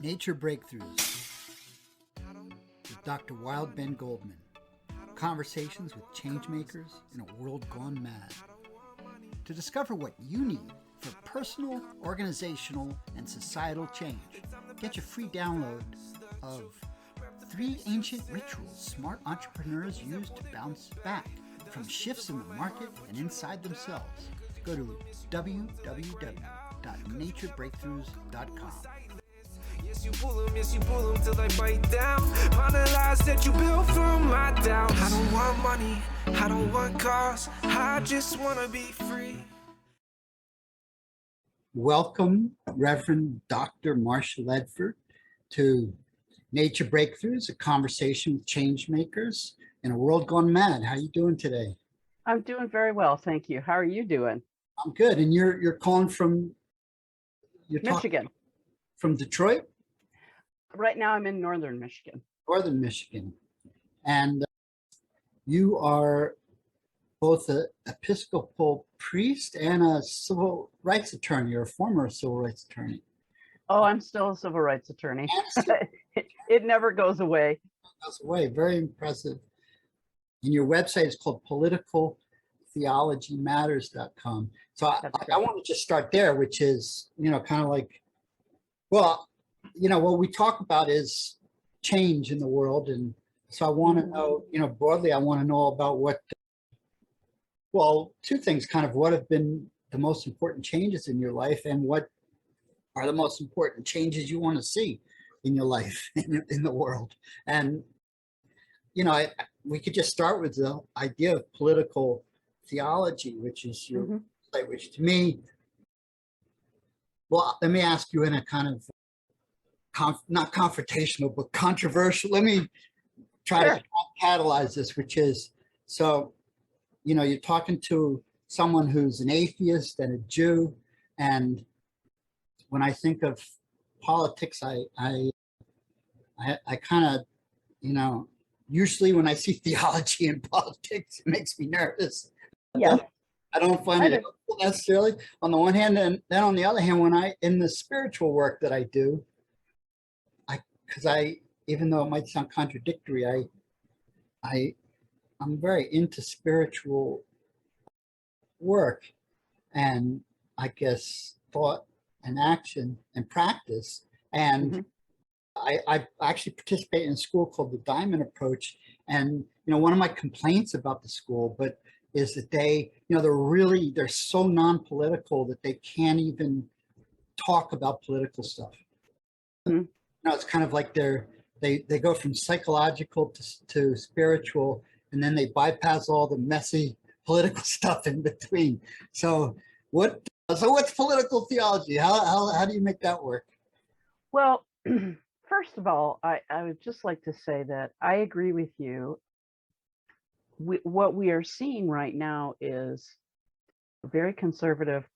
Nature Breakthroughs with Dr. Wild Ben Goldman. Conversations with changemakers in a world gone mad. To discover what you need for personal, organizational, and societal change, get your free download of 3 ancient rituals smart entrepreneurs use to bounce back from shifts in the market and inside themselves. Go to www.naturebreakthroughs.com. Yes, you pull them till they bite down. On the lies that you built from my doubts. I don't want money, I don't want cars, I just want to be free. Welcome, Reverend Dr. Marcia Ledford, to Nature Breakthroughs, a conversation with change makers in a world gone mad. How are you doing today? I'm doing very well, thank you. How are you doing? I'm good. And you're calling from Michigan. From Detroit? Right now I'm in northern Michigan. Northern Michigan. And you are both an Episcopal priest and a civil rights attorney, or a former civil rights attorney. Oh, I'm still a civil rights attorney. It never goes away. Goes away. Very impressive. And your website is called politicaltheologymatters.com. So I want to just start there, which is, kind of like, well, what we talk about is change in the world. And so I want to know, broadly, I want to know about two things, kind of what have been the most important changes in your life and what are the most important changes you want to see in your life, in the world. And, we could just start with the idea of political theology, which is your site, which to me, well, let me ask you in a kind of not confrontational, but controversial. Let me try to catalyze this, which is, so, you're talking to someone who's an atheist and a Jew. And when I think of politics, I kind of, usually when I see theology and politics, it makes me nervous. Yeah. I don't find it helpful necessarily on the one hand, and then on the other hand, in the spiritual work that I do, even though it might sound contradictory, I'm very into spiritual work and I guess thought and action and practice. And I actually participate in a school called the Diamond Approach. And, one of my complaints about the school, is that they, they're so non-political that they can't even talk about political stuff. It's kind of like they go from psychological to spiritual, and then they bypass all the messy political stuff in between. So what's political theology? How do you make that work? Well, first of all, I would just like to say that I agree with you. What we are seeing right now is very conservative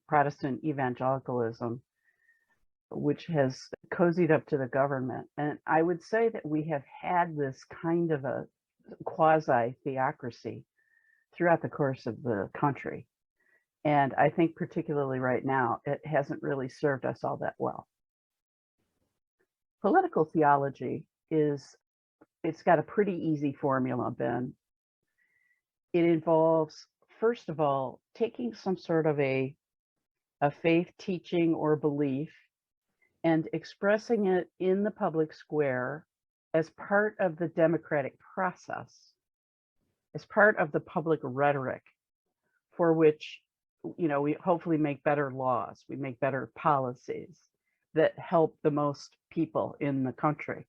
Protestant evangelicalism, which has cozied up to the government. And I would say that we have had this kind of a quasi-theocracy throughout the course of the country. And I think particularly right now, it hasn't really served us all that well. Political theology it's got a pretty easy formula, Ben. It involves, first of all, taking some sort of a faith teaching or belief and expressing it in the public square as part of the democratic process, as part of the public rhetoric for which, we hopefully make better laws, we make better policies that help the most people in the country.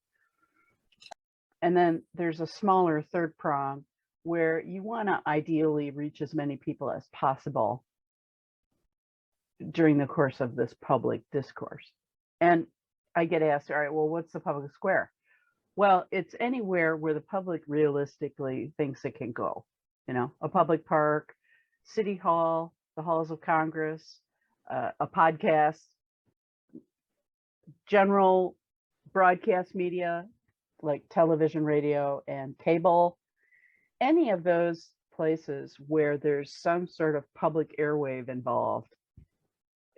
And then there's a smaller third prong where you want to ideally reach as many people as possible during the course of this public discourse. And I get asked, all right, well, what's the public square? Well, it's anywhere where the public realistically thinks it can go. A public park, city hall, the halls of Congress, a podcast, general broadcast media like television, radio, and cable. Any of those places where there's some sort of public airwave involved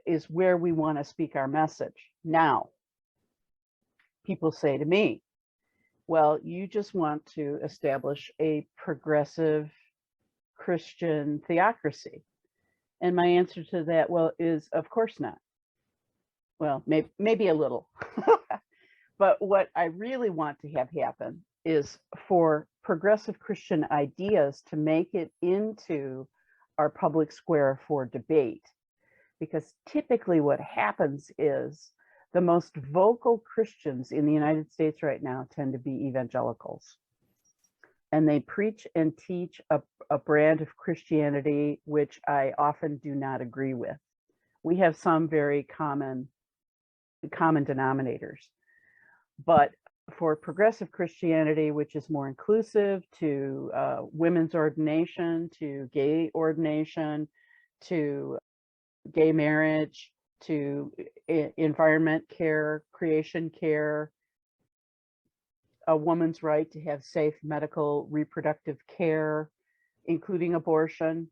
is where we want to speak our message. Now, people say to me, well, you just want to establish a progressive Christian theocracy. And my answer to that, well, is of course not. Well, maybe a little. But what I really want to have happen is for progressive Christian ideas to make it into our public square for debate. Because typically what happens is the most vocal Christians in the United States right now tend to be evangelicals. And they preach and teach a brand of Christianity, which I often do not agree with. We have some very common denominators. But for progressive Christianity, which is more inclusive to women's ordination, to gay ordination, to gay marriage, to environment care, creation care, a woman's right to have safe medical reproductive care, including abortion.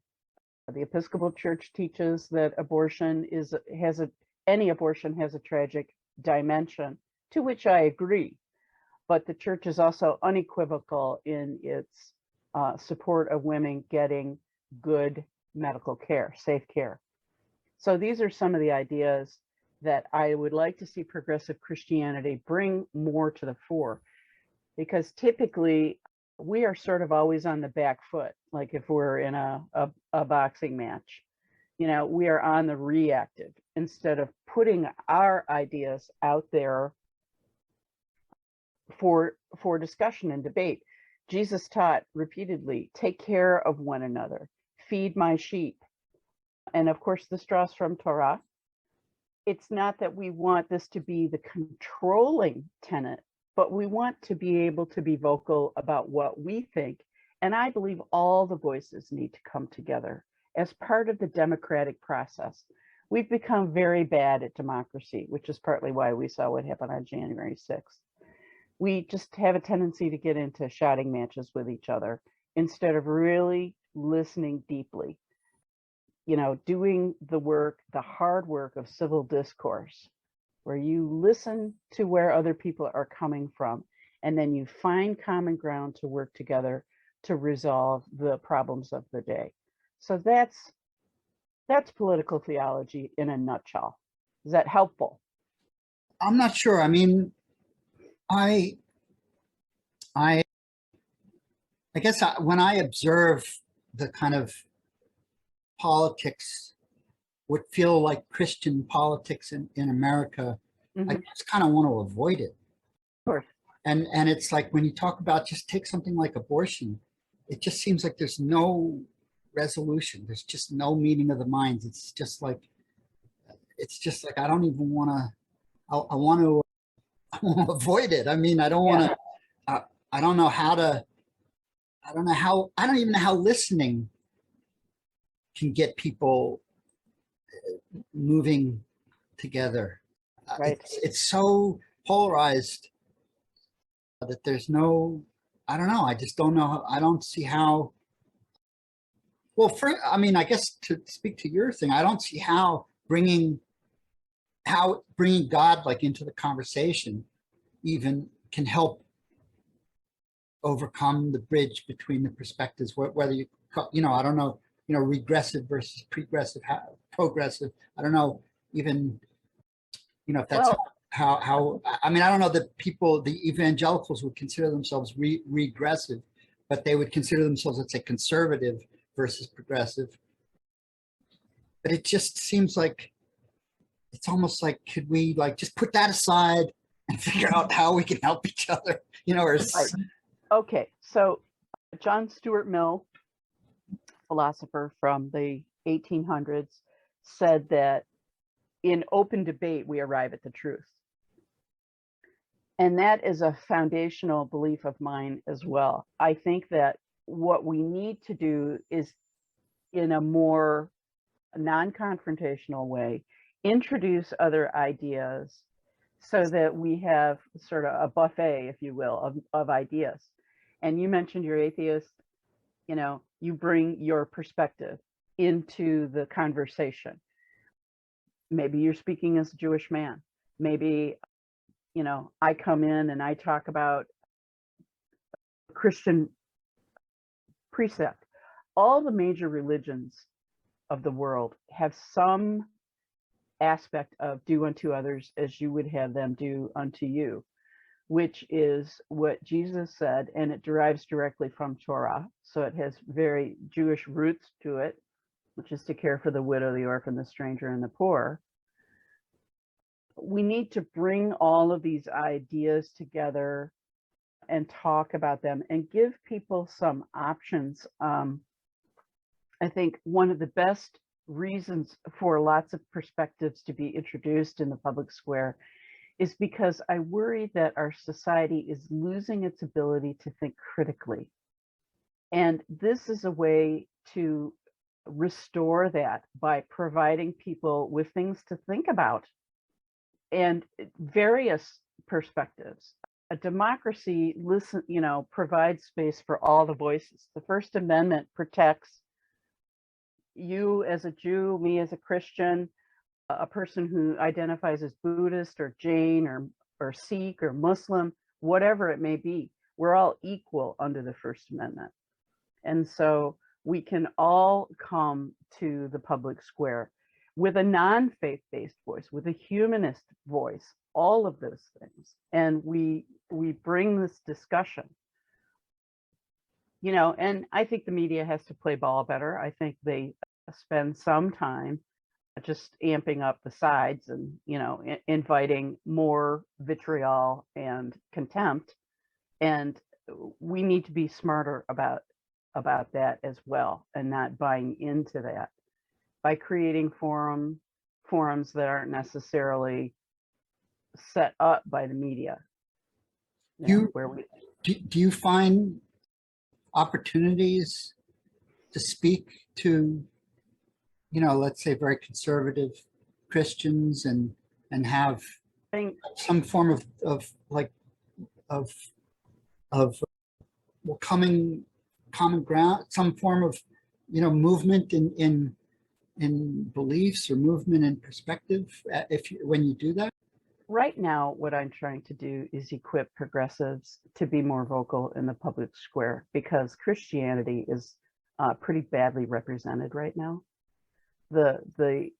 The Episcopal Church teaches that any abortion has a tragic dimension, to which I agree. But the church is also unequivocal in its support of women getting good medical care, safe care. So these are some of the ideas that I would like to see progressive Christianity bring more to the fore, because typically we are sort of always on the back foot. Like if we're in a boxing match, we are on the reactive instead of putting our ideas out there for discussion and debate. Jesus taught repeatedly, take care of one another, feed my sheep. And of course, this draws from Torah. It's not that we want this to be the controlling tenet, but we want to be able to be vocal about what we think. And I believe all the voices need to come together as part of the democratic process. We've become very bad at democracy, which is partly why we saw what happened on January 6th. We just have a tendency to get into shouting matches with each other instead of really listening deeply. Doing the work, the hard work of civil discourse, where you listen to where other people are coming from, and then you find common ground to work together to resolve the problems of the day. So that's political theology in a nutshell. Is that helpful? I'm not sure. I mean, I guess when I observe the kind of politics, would feel like Christian politics in America, I just kind of want to avoid it. Of course. And it's like when you talk about just take something like abortion, it just seems like there's no resolution. There's just no meeting of the minds. It's just like I don't even want to. I want to avoid it. I mean, I don't want to. I don't know how to. I don't even know how listening can get people moving together. Right. It's so polarized that there's no, I don't know. I just don't know. I don't see how. Well, I guess to speak to your thing, I don't see how bringing God like into the conversation even can help overcome the bridge between the perspectives, whether I don't know, regressive versus progressive. I don't know even, if that's how, I don't know that the evangelicals would consider themselves regressive, but they would consider themselves, let's say, conservative versus progressive. But it just seems like, it's almost like, could we like just put that aside and figure out how we can help each other, or right. Okay, so John Stuart Mill, philosopher from the 1800s, said that in open debate, we arrive at the truth. And that is a foundational belief of mine as well. I think that what we need to do is, in a more non-confrontational way, introduce other ideas so that we have sort of a buffet, if you will, of ideas. And you mentioned you're atheist, you bring your perspective into the conversation. Maybe you're speaking as a Jewish man. Maybe I come in and I talk about Christian precept. All the major religions of the world have some aspect of do unto others as you would have them do unto you, which is what Jesus said, and it derives directly from Torah. So it has very Jewish roots to it, which is to care for the widow, the orphan, the stranger, and the poor. We need to bring all of these ideas together and talk about them and give people some options. I think one of the best reasons for lots of perspectives to be introduced in the public square is because I worry that our society is losing its ability to think critically. And this is a way to restore that by providing people with things to think about and various perspectives. A democracy provides space for all the voices. The First Amendment protects you as a Jew, me as a Christian, a person who identifies as Buddhist or Jain or Sikh or Muslim, whatever it may be. We're all equal under the First Amendment. And so we can all come to the public square with a non-faith-based voice, with a humanist voice, all of those things. And we bring this discussion. And I think the media has to play ball better. I think they spend some time just amping up the sides and, inviting more vitriol and contempt. And we need to be smarter about that as well, and not buying into that by creating forums that aren't necessarily set up by the media. Do you find opportunities to speak to, let's say very conservative Christians and have some form of common ground, some form of movement in beliefs or movement in perspective when you do that? Right now, what I'm trying to do is equip progressives to be more vocal in the public square, because Christianity is pretty badly represented right now. The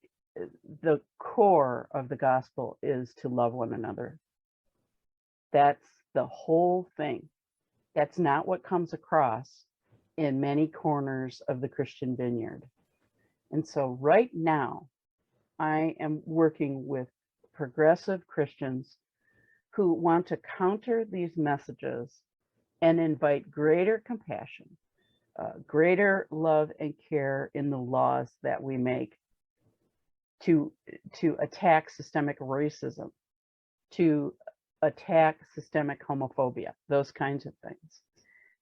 core of the gospel is to love one another. That's the whole thing. That's not what comes across in many corners of the Christian vineyard. And so right now, I am working with progressive Christians who want to counter these messages and invite greater compassion, greater love and care in the laws that we make, to attack systemic racism, to attack systemic homophobia, those kinds of things.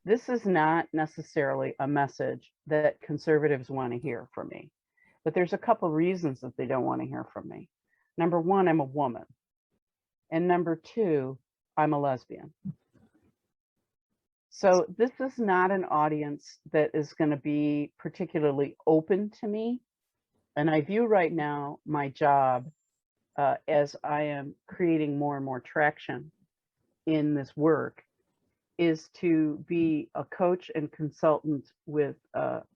This is not necessarily a message that conservatives want to hear from me, but there's a couple reasons that they don't want to hear from me. Number one, I'm a woman. And number two, I'm a lesbian. So this is not an audience that is going to be particularly open to me. And I view right now my job as I am creating more and more traction in this work is to be a coach and consultant with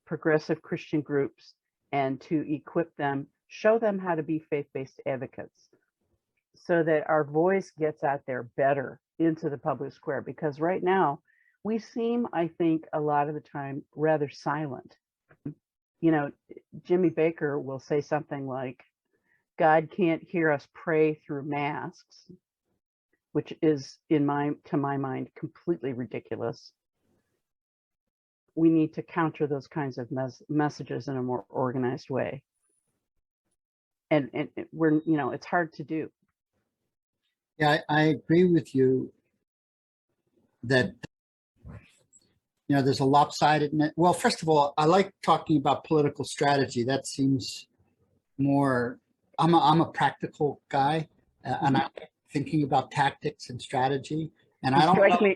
progressive Christian groups and to equip them, show them how to be faith-based advocates so that our voice gets out there better into the public square. Because right now we seem, I think, a lot of the time rather silent. Jimmy Baker will say something like, God can't hear us pray through masks, which is, to my mind, completely ridiculous. We need to counter those kinds of messages in a more organized way. And we're, it's hard to do. Yeah, I agree with you that, there's a lopsidedness. Well, first of all, I like talking about political strategy. That seems more, I'm a practical guy, and I'm thinking about tactics and strategy. And I don't know,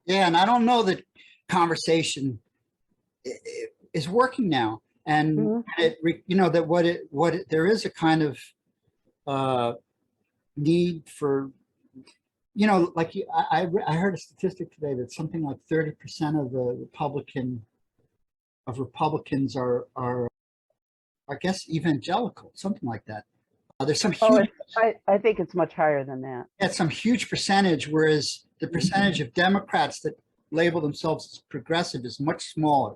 and I don't know that conversation is working now. And that there is a kind of need for you know, like I heard a statistic today that something like 30% of the Republicans are I guess evangelical, something like that. There's some Oh, huge, I think it's much higher than that. that's some huge percentage, whereas the percentage of Democrats that label themselves as progressive is much smaller.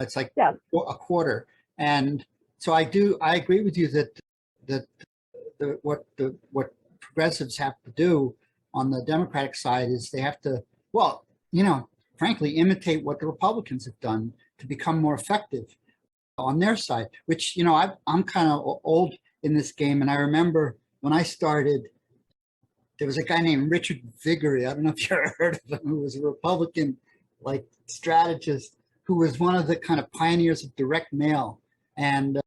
It's like Yeah. a quarter. And so I agree with you that what progressives have to do on the Democratic side is they have to, well, you know, frankly, imitate what the Republicans have done to become more effective on their side, which, you know, I'm kind of old in this game. And I remember when I started, there was a guy named Richard Viguerie. I don't know if you ever heard of him, who was a Republican, like, strategist, who was one of the kind of pioneers of direct mail. And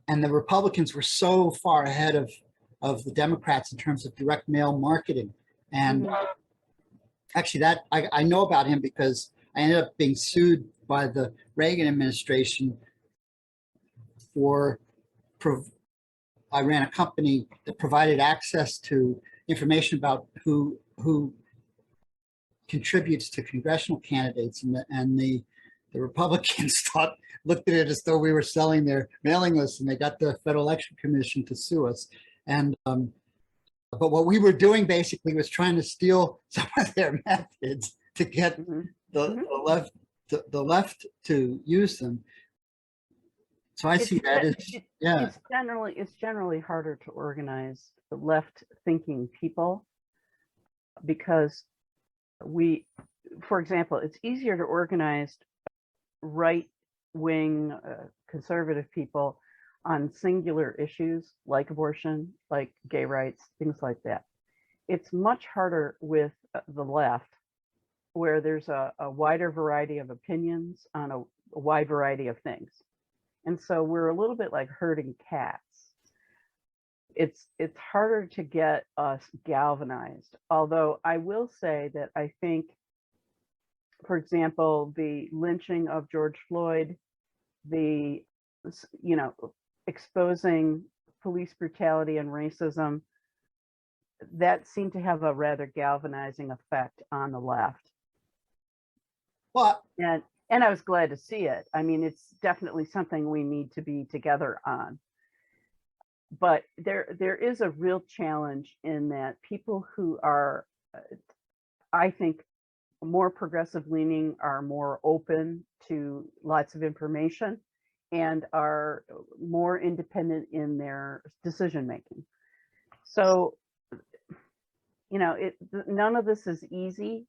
the Republicans were so far ahead of the Democrats in terms of direct mail marketing. And actually that I know about him because I ended up being sued by the Reagan administration for, I ran a company that provided access to information about who contributes to congressional candidates, and the Republicans looked at it as though we were selling their mailing lists, and they got the Federal Election Commission to sue us. And but what we were doing basically was trying to steal some of their methods to get the left to use them. So I see that as, yeah. It's generally harder to organize the left thinking people because for example, it's easier to organize right wing conservative people on singular issues like abortion, like gay rights, things like that. It's much harder with the left, where there's a wider variety of opinions on a wide variety of things. And so we're a little bit like herding cats. It's harder to get us galvanized. Although I will say that I think, for example, the lynching of George Floyd, the, you know, exposing police brutality and racism, that seemed to have a rather galvanizing effect on the left. Well, and I was glad to see it. I mean, it's definitely something we need to be together on. But there is a real challenge in that people who are, I think, more progressive leaning are more open to lots of information and are more independent in their decision making. So, you know, none of this is easy.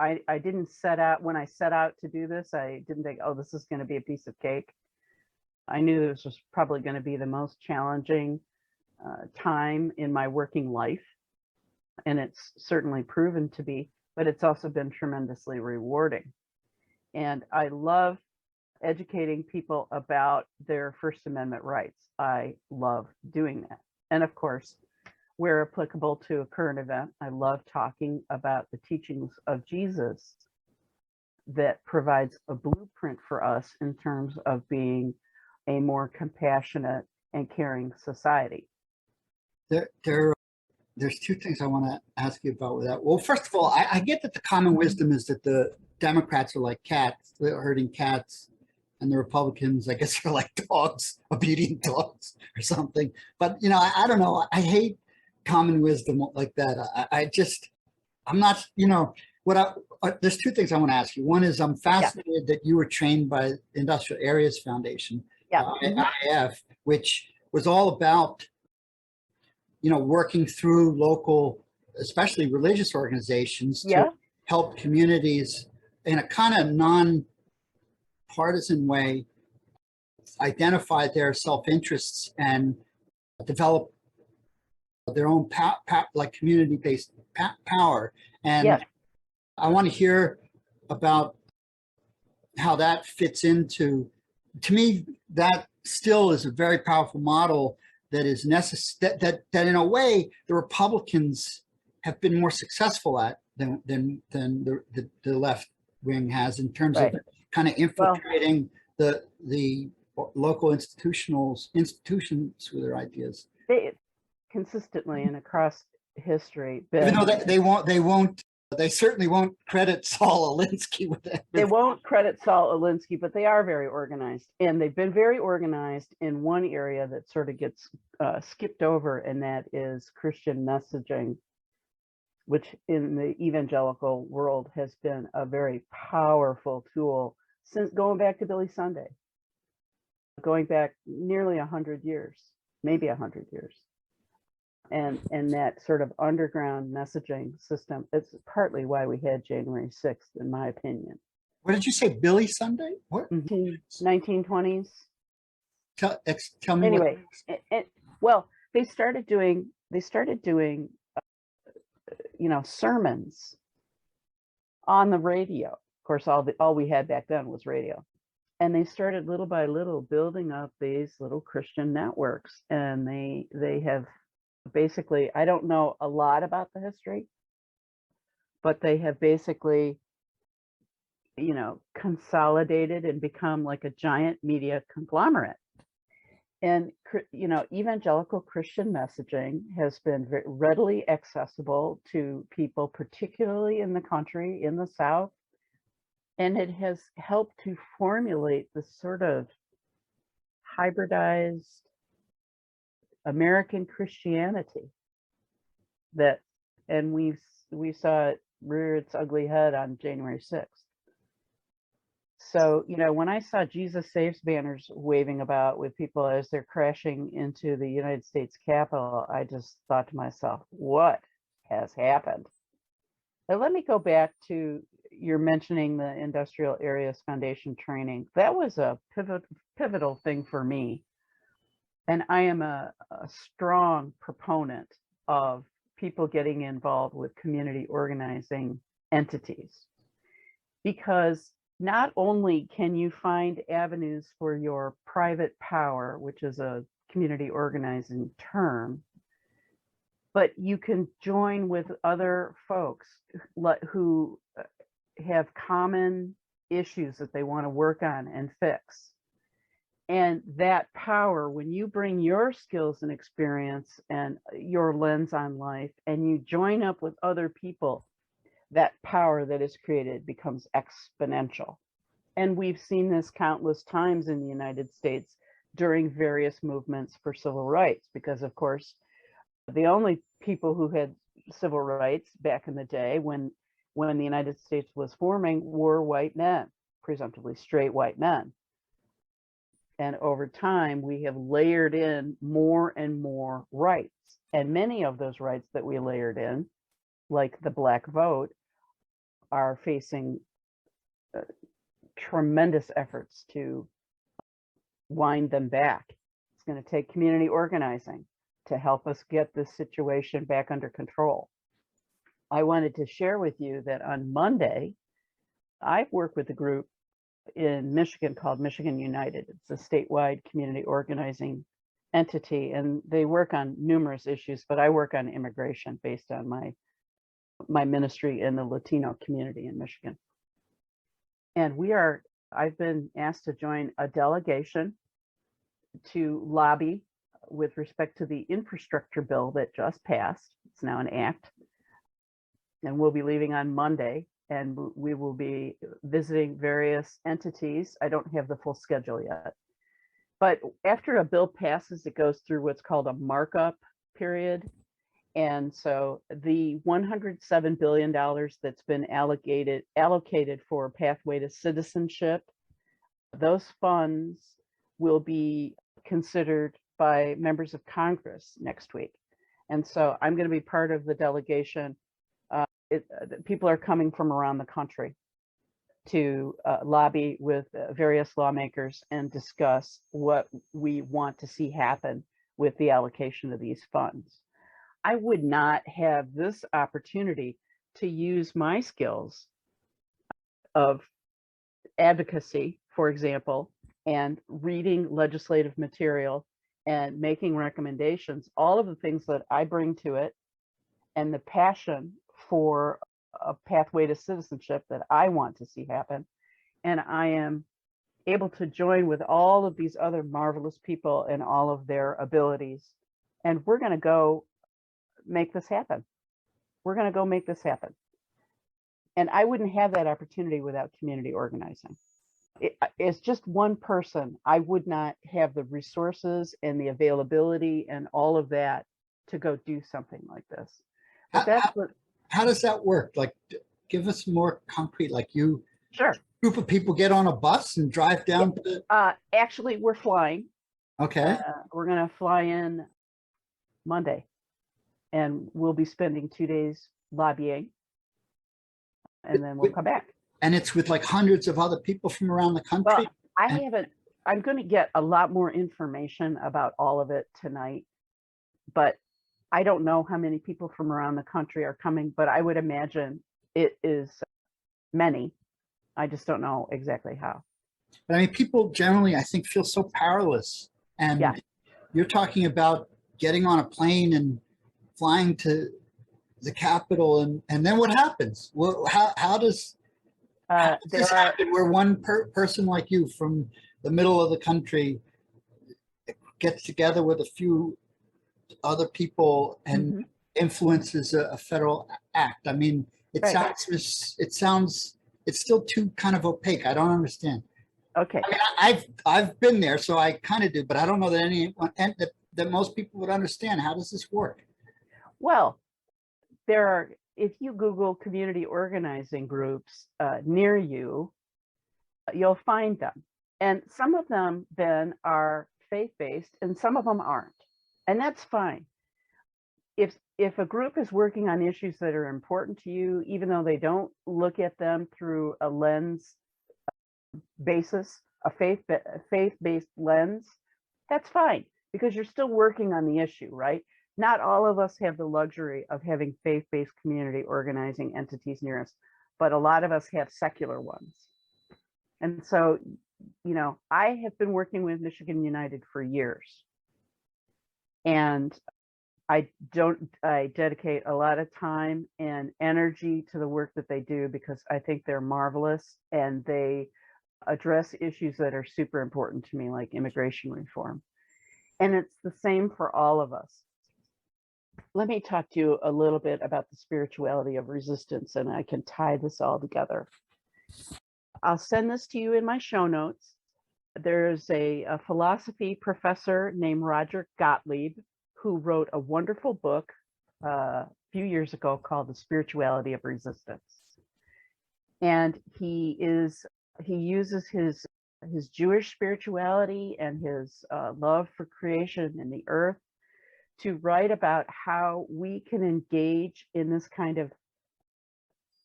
I didn't set out, when I set out to do this, I didn't think, oh, this is going to be a piece of cake. I knew this was probably going to be the most challenging time in my working life. And it's certainly proven to be, but it's also been tremendously rewarding. And I love educating people about their First Amendment rights. I love doing that. And of course, where applicable to a current event, I love talking about the teachings of Jesus that provides a blueprint for us in terms of being a more compassionate and caring society. There's two things I want to ask you about with that. Well, first of all, I get that the common wisdom is that the Democrats are like cats, they're herding cats, and the Republicans, I guess, are like dogs, obedient dogs or something. But, you know, I don't know. I hate common wisdom like that. I'm not, you know, there's two things I want to ask you. One is I'm fascinated that you were trained by Industrial Areas Foundation, IAF, which was all about, you know, working through local, especially religious organizations to help communities in a kind of non-partisan way identify their self-interests and develop their own like community-based power. And I want to hear about how that fits into, to me, that still is a very powerful model that is necessary, that in a way the Republicans have been more successful at than the left wing has, in terms of kind of infiltrating the local institutions with their ideas. They consistently and across history. Even though they certainly won't credit Saul Alinsky with that. They won't credit Saul Alinsky, but they are very organized, and they've been very organized in one area that sort of gets skipped over, and that is Christian messaging, which in the evangelical world has been a very powerful tool since going back to Billy Sunday, going back nearly 100 years, maybe 100 years. And that sort of underground messaging system, it's partly why we had January 6th, in my opinion. What did you say, Billy Sunday? What? 1920s. Tell me. Anyway, well, they started doing sermons on the radio. Of course, all we had back then was radio. And they started little by little building up these little Christian networks. And they have basically, I don't know a lot about the history, but they have basically, consolidated and become like a giant media conglomerate. And, evangelical Christian messaging has been very readily accessible to people, particularly in the country, in the South. And it has helped to formulate this sort of hybridized American Christianity and we saw it rear its ugly head on January 6th. So, when I saw Jesus Saves banners waving about with people as they're crashing into the United States Capitol, I just thought to myself, what has happened? Now, let me go back to your mentioning the Industrial Areas Foundation training. That was a pivotal thing for me. And I am a strong proponent of people getting involved with community organizing entities, because not only can you find avenues for your private power, which is a community organizing term, but you can join with other folks who have common issues that they want to work on and fix. And that power, when you bring your skills and experience and your lens on life and you join up with other people, that power that is created becomes exponential. And we've seen this countless times in the United States during various movements for civil rights, because of course, the only people who had civil rights back in the day when the United States was forming were white men, presumptively straight white men. And over time, we have layered in more and more rights. And many of those rights that we layered in, like the Black vote, are facing tremendous efforts to wind them back. It's going to take community organizing to help us get this situation back under control. I wanted to share with you that on Monday, I've worked with a group in Michigan called Michigan United. It's a statewide community organizing entity, and they work on numerous issues, but I work on immigration based on my ministry in the Latino community in Michigan. And I've been asked to join a delegation to lobby with respect to the infrastructure bill that just passed. It's now an act. And we'll be leaving on Monday, and we will be visiting various entities. I don't have the full schedule yet. But after a bill passes, it goes through what's called a markup period. And so the $107 billion that's been allocated for Pathway to Citizenship, those funds will be considered by members of Congress next week. And so I'm going to be part of the delegation. People are coming from around the country to lobby with various lawmakers and discuss what we want to see happen with the allocation of these funds. I would not have this opportunity to use my skills of advocacy, for example, and reading legislative material and making recommendations, all of the things that I bring to it, and the passion for a pathway to citizenship that I want to see happen. And I am able to join with all of these other marvelous people and all of their abilities. And we're going to go make this happen. We're going to go make this happen. And I wouldn't have that opportunity without community organizing. It's just one person. I would not have the resources and the availability and all of that to go do something like this. But how does that work? Like, give us more concrete, like you, sure. Group of people get on a bus and drive down to. Actually, we're flying. Okay. We're going to fly in Monday, and we'll be spending 2 days lobbying, and then we'll come back. And it's with like hundreds of other people from around the country? Well, I'm going to get a lot more information about all of it tonight, but I don't know how many people from around the country are coming, but I would imagine it is many. I just don't know exactly how. But I mean, people generally, I think, feel so powerless. And yeah. You're talking about getting on a plane and flying to the Capitol, and then what happens? Well, how does this happen where one person like you from the middle of the country gets together with a few other people and influences a federal act? I mean, it sounds it's still too kind of opaque. I don't understand. Okay. I mean, I've been there, so I kind of do, but I don't know that anyone and that most people would understand. How does this work? Well, there are, if you Google community organizing groups near you, you'll find them. And some of them then are faith-based and some of them aren't. And that's fine. If a group is working on issues that are important to you, even though they don't look at them through a lens basis, a faith-based lens, that's fine, because you're still working on the issue, right? Not all of us have the luxury of having faith-based community organizing entities near us, but a lot of us have secular ones. And so, you know, I have been working with Michigan United for years. And I dedicate a lot of time and energy to the work that they do because I think they're marvelous and they address issues that are super important to me, like immigration reform. And it's the same for all of us. Let me talk to you a little bit about the spirituality of resistance, and I can tie this all together. I'll send this to you in my show notes. There's a philosophy professor named Roger Gottlieb who wrote a wonderful book a few years ago called The Spirituality of Resistance. And he uses his Jewish spirituality and his love for creation and the earth to write about how we can engage in this kind of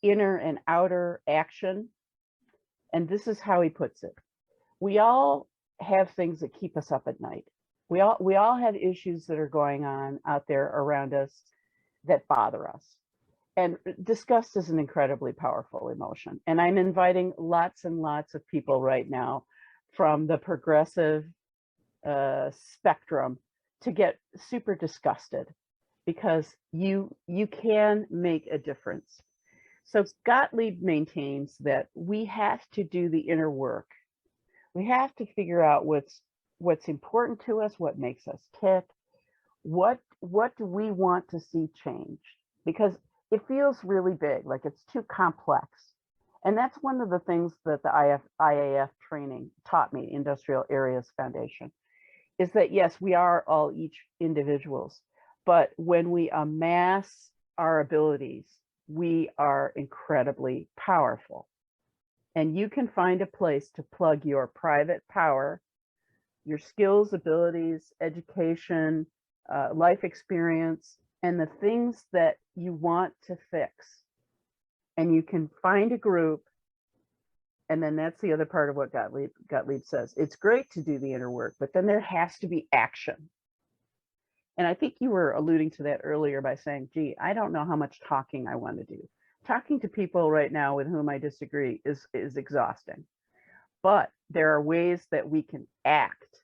inner and outer action. And this is how he puts it. We all have things that keep us up at night. We all have issues that are going on out there around us that bother us. And disgust is an incredibly powerful emotion. And I'm inviting lots and lots of people right now from the progressive spectrum to get super disgusted, because you can make a difference. So Gottlieb maintains that we have to do the inner work. We have to figure out what's important to us, what makes us tick, what do we want to see change, because it feels really big, like it's too complex. And that's one of the things that the IAF training taught me, Industrial Areas Foundation, is that yes, we are all each individuals, but when we amass our abilities, we are incredibly powerful. And you can find a place to plug your private power, your skills, abilities, education, life experience, and the things that you want to fix. And you can find a group. And then that's the other part of what Gottlieb says. It's great to do the inner work, but then there has to be action. And I think you were alluding to that earlier by saying, gee, I don't know how much talking I want to do. Talking to people right now with whom I disagree is exhausting. But there are ways that we can act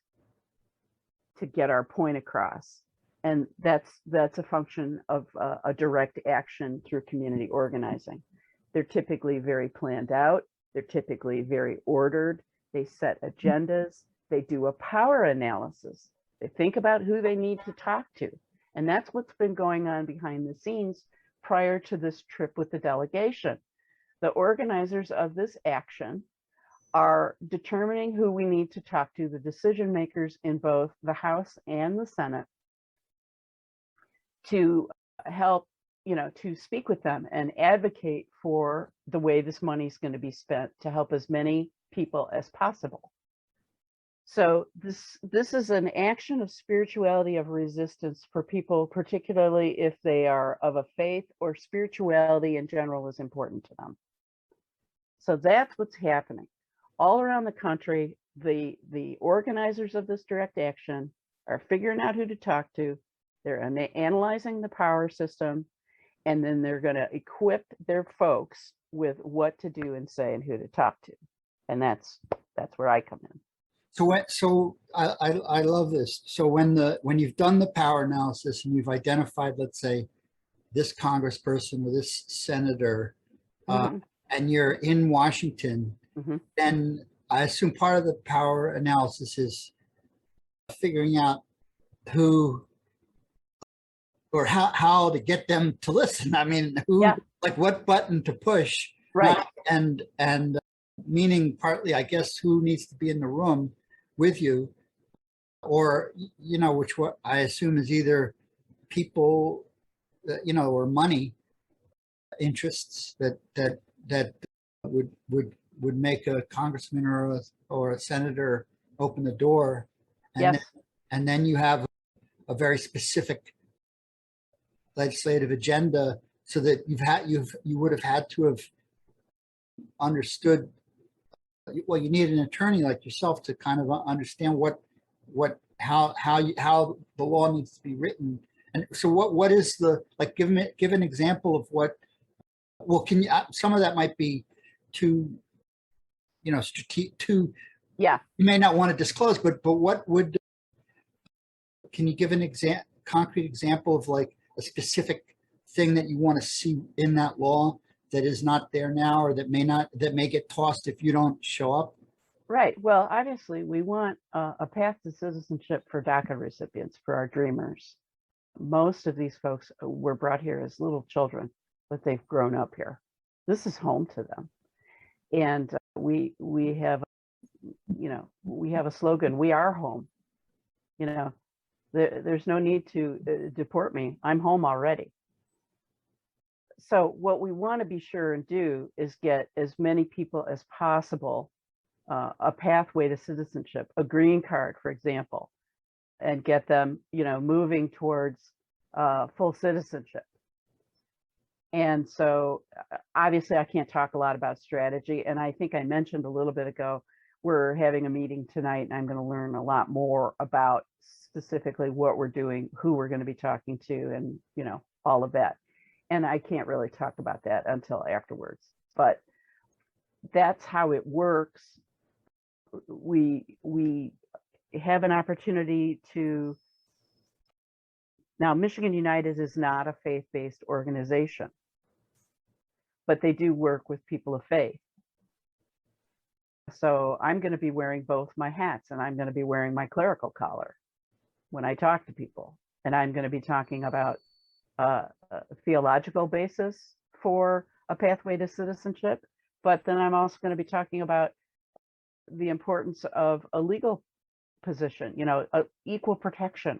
to get our point across. And that's a function of a direct action through community organizing. They're typically very planned out. They're typically very ordered. They set agendas. They do a power analysis. They think about who they need to talk to. And that's what's been going on behind the scenes prior to this trip with the delegation. The organizers of this action are determining who we need to talk to, the decision makers in both the House and the Senate, to help, to speak with them and advocate for the way this money is going to be spent to help as many people as possible. So this is an action of spirituality of resistance for people, particularly if they are of a faith or spirituality in general is important to them. So that's what's happening all around the country. The organizers of this direct action are figuring out who to talk to. They're analyzing the power system, and then they're going to equip their folks with what to do and say and who to talk to. And that's where I come in. So I love this. So when you've done the power analysis and you've identified, let's say, this congressperson or this senator, and you're in Washington, then I assume part of the power analysis is figuring out who or how to get them to listen. I mean, like what button to push, right? And meaning partly, I guess, who needs to be in the room with you, or which what I assume is either people, or money interests that would make a congressman or a senator open the door, and then you have a very specific legislative agenda, so that you would have had to have understood. Well, you need an attorney like yourself to kind of understand how the law needs to be written. And so what is give an example of what? Well, can you? Some of that might be too, too. Yeah. You may not want to disclose, but what would? Can you give an concrete example of like a specific thing that you want to see in that law that is not there now, or that may get tossed if you don't show up? Right. Well, obviously, we want a path to citizenship for DACA recipients, for our dreamers. Most of these folks were brought here as little children, but they've grown up here. This is home to them. And we have, we have a slogan: "We are home." There's no need to deport me. I'm home already. So what we want to be sure and do is get as many people as possible a pathway to citizenship, a green card, for example, and get them, moving towards full citizenship. And so obviously I can't talk a lot about strategy. And I think I mentioned a little bit ago, we're having a meeting tonight, and I'm going to learn a lot more about specifically what we're doing, who we're going to be talking to, and, all of that. And I can't really talk about that until afterwards, but that's how it works. We have an opportunity to, now Michigan United is not a faith-based organization, but they do work with people of faith. So I'm going to be wearing both my hats, and I'm going to be wearing my clerical collar when I talk to people. And I'm going to be talking about a theological basis for a pathway to citizenship, but then I'm also going to be talking about the importance of a legal position, equal protection.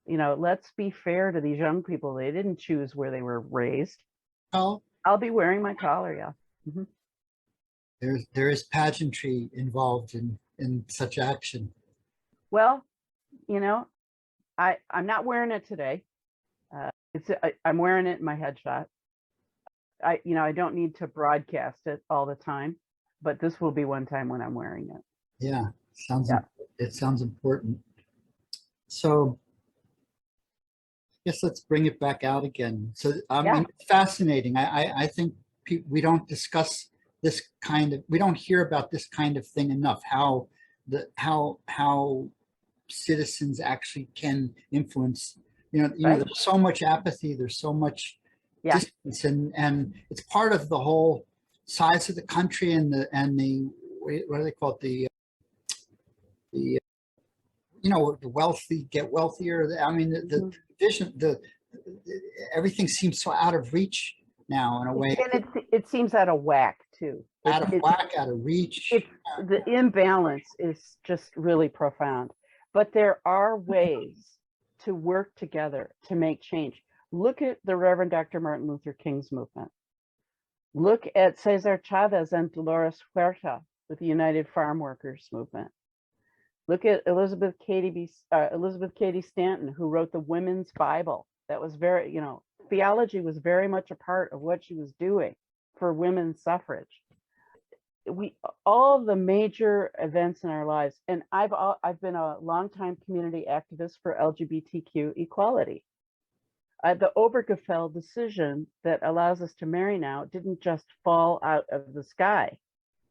Let's be fair to these young people. They didn't choose where they were raised. Oh, I'll be wearing my collar, yeah. There is pageantry involved in such action. Well, I'm not wearing it today. I'm wearing it in my headshot. I don't need to broadcast it all the time, but this will be one time when I'm wearing it. Yeah, it sounds important. So I guess let's bring it back out again. So mean, it's fascinating. I think we don't discuss this we don't hear about this kind of thing enough. How citizens actually can influence. There's so much apathy. There's so much distance, and it's part of the whole size of the country and the what do they call it, the the wealthy get wealthier. I mean, the vision, everything seems so out of reach now in a way. And it seems out of whack too. Out of whack, out of reach. The imbalance is just really profound. But there are ways to work together to make change. Look at the Reverend Dr. Martin Luther King's movement. Look at Cesar Chavez and Dolores Huerta with the United Farm Workers movement. Look at Elizabeth Cady Stanton, who wrote the Women's Bible. That was very, theology was very much a part of what she was doing for women's suffrage. All the major events in our lives, and I've been a longtime community activist for LGBTQ equality. The Obergefell decision that allows us to marry now didn't just fall out of the sky.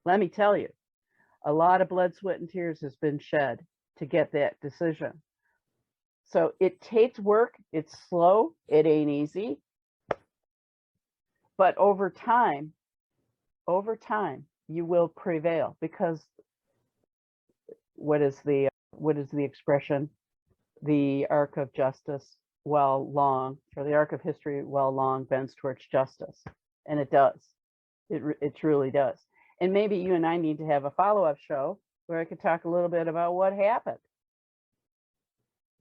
Let me tell you, a lot of blood, sweat, and tears has been shed to get that decision. So it takes work. It's slow. It ain't easy. But over time, you will prevail, because what is the expression? The arc of justice, the arc of history, long bends towards justice, and it does. It truly does. And maybe you and I need to have a follow-up show where I could talk a little bit about what happened.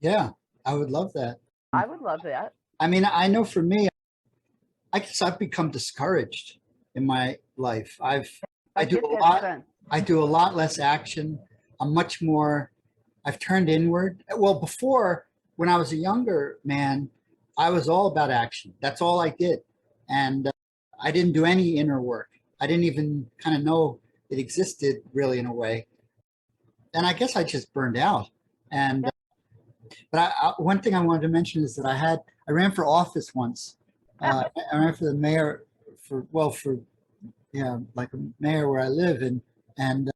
Yeah, I would love that. I would love that. I mean, I know for me, I guess I've become discouraged in my life. I do a lot less action. I'm much more, I've turned inward. Well, before, when I was a younger man, I was all about action. That's all I did. And I didn't do any inner work. I didn't even kind of know it existed really in a way. And I guess I just burned out. And, but one thing I wanted to mention is that I ran for office once. I ran for the mayor like a mayor where I live, and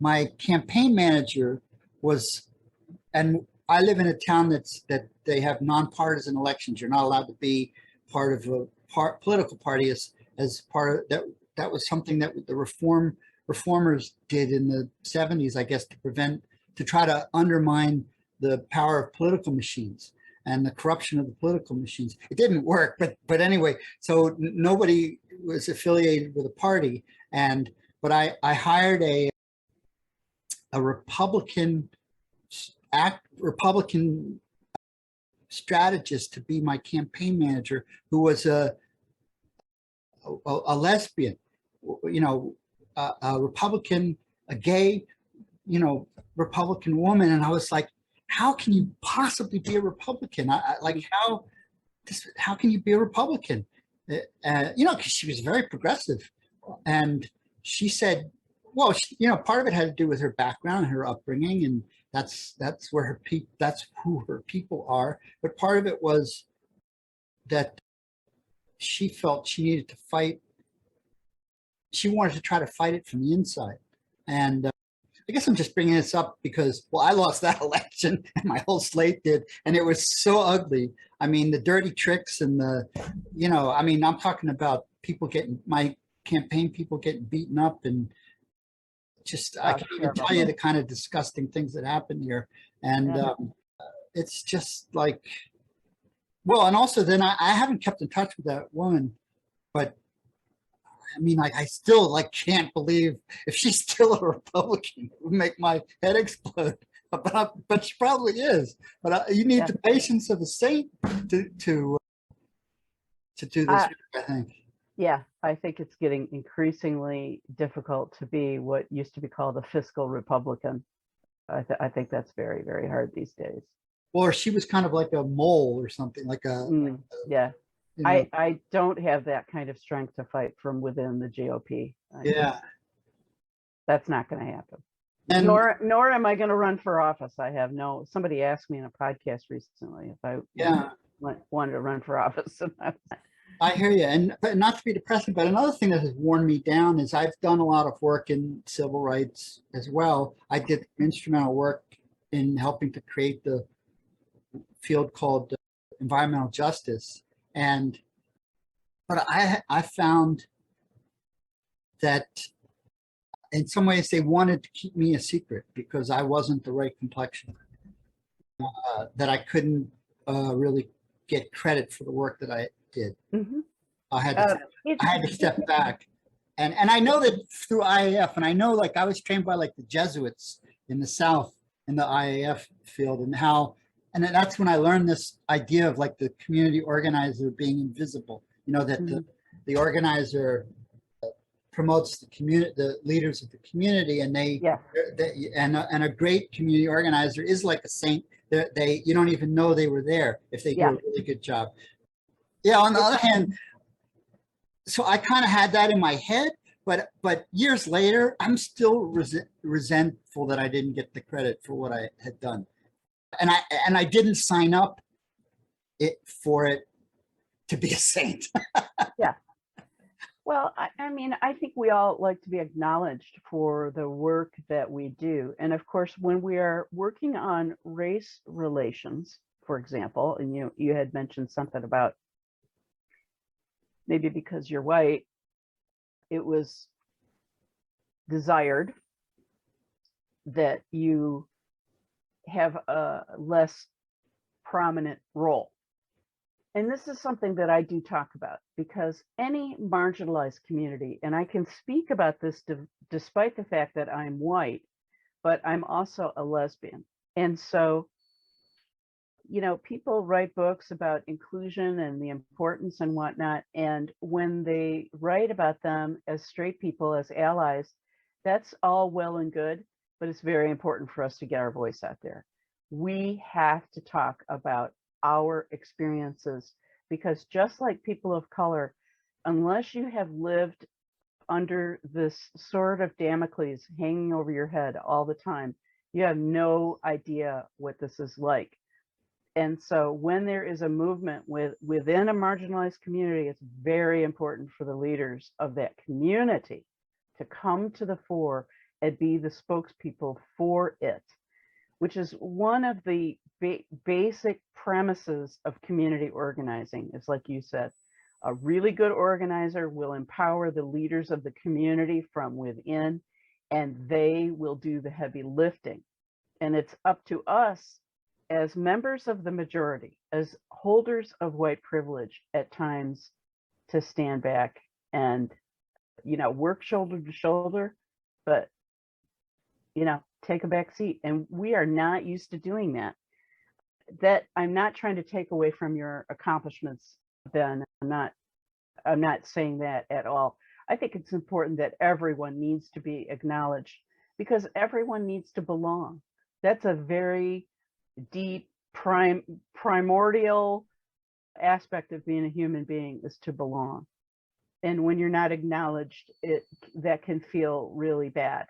my campaign manager and I live in a town that they have nonpartisan elections. You're not allowed to be part of a political party as part of that. That was something that the reformers did in the 70s, I guess, to try to undermine the power of political machines and the corruption of the political machines. It didn't work, but anyway, so nobody was affiliated with a party, but I hired a Republican strategist to be my campaign manager, who was a lesbian, a Republican, a gay, Republican woman, and I was like, how can you possibly be a Republican? How can you be a Republican? Because she was very progressive, and she said, well, part of it had to do with her background and her upbringing, and that's who her people are. But part of it was that she felt she needed to fight. She wanted to try to fight it from the inside, and I guess I'm just bringing this up because, well, I lost that election and my whole slate did, and it was so ugly. I mean, the dirty tricks and I'm talking about my campaign people getting beaten up, and just, I can't even tell you the kind of disgusting things that happen here. And it's just like, well, and also then I haven't kept in touch with that woman, but I mean, I still can't believe if she's still a Republican, it would make my head explode. But she probably is. But you need the patience of a saint to do this, I think. Yeah, I think it's getting increasingly difficult to be what used to be called a fiscal Republican. I think that's very, very hard these days. Or she was kind of like a mole or something, like a yeah. I don't have that kind of strength to fight from within the GOP. That's not going to happen. And nor am I going to run for office. Somebody asked me in a podcast recently if I wanted to run for office. I hear you. And not to be depressing, but another thing that has worn me down is I've done a lot of work in civil rights as well. I did instrumental work in helping to create the field called environmental justice. But I found that in some ways they wanted to keep me a secret because I wasn't the right complexion. that I couldn't really get credit for the work that I did. Mm-hmm. I had to step back. And I know that through IAF, and I know like I was trained by like the Jesuits in the South in the IAF field, and that's when I learned this idea of like the community organizer being invisible, you know, that the organizer promotes the community, the leaders of the community, and and a great community organizer is like a saint. You don't even know they were there if they do a really good job. Yeah. On the other hand, so I kind of had that in my head, but years later, I'm still resentful that I didn't get the credit for what I had done, and I didn't sign up for it to be a saint. Yeah. Well, I mean, I think we all like to be acknowledged for the work that we do. And of course, when we are working on race relations, for example, and you had mentioned something about maybe because you're white, it was desired that you have a less prominent role. And this is something that I do talk about, because any marginalized community, and I can speak about this despite the fact that I'm white, but I'm also a lesbian. And so, you know, people write books about inclusion and the importance and whatnot. And when they write about them as straight people, as allies, that's all well and good, but it's very important for us to get our voice out there. We have to talk about our experiences, because just like people of color, unless you have lived under this sword of Damocles hanging over your head all the time, you have no idea what this is like. And so when there is a movement within a marginalized community, it's very important for the leaders of that community to come to the fore and be the spokespeople for it, which is one of the basic premises of community organizing. Is like you said, a really good organizer will empower the leaders of the community from within, and they will do the heavy lifting. And it's up to us as members of the majority, as holders of white privilege at times, to stand back and, you know, work shoulder to shoulder, but, you know, take a back seat. And we are not used to doing that. That I'm not trying to take away from your accomplishments, Ben. I'm not saying that at all. I think it's important that everyone needs to be acknowledged, because everyone needs to belong. That's a very deep, primordial aspect of being a human being, is to belong. And when you're not acknowledged, that can feel really bad.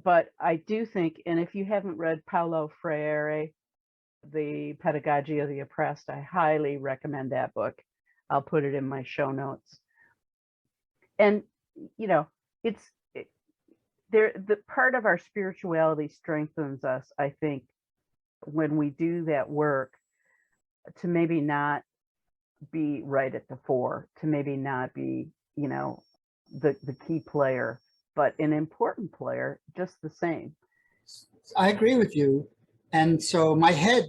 But I do think, and if you haven't read Paulo Freire, The Pedagogy of the Oppressed, I highly recommend that book. I'll put it in my show notes. And, you know, the part of our spirituality strengthens us, I think, when we do that work, to maybe not be right at the fore, to maybe not be, you know, the key player, but an important player just the same. I agree with you. And so my head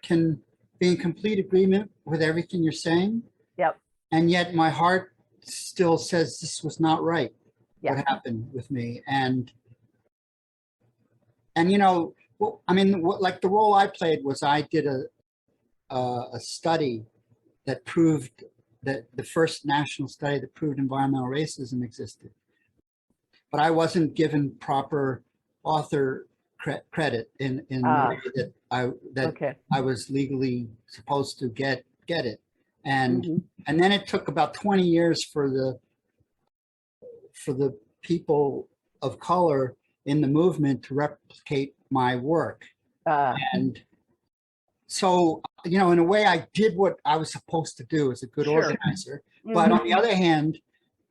can be in complete agreement with everything you're saying. Yep. And yet my heart still says this was not right. Yeah. What happened with me. And you know, well, I mean, like the role I played was I did a study that proved that the first national study that proved environmental racism existed. But I wasn't given proper author credit in the way that I was legally supposed to get it. And and then it took about 20 years for the people of color in the movement to replicate my work. And so, you know, in a way I did what I was supposed to do as a good organizer. But on the other hand,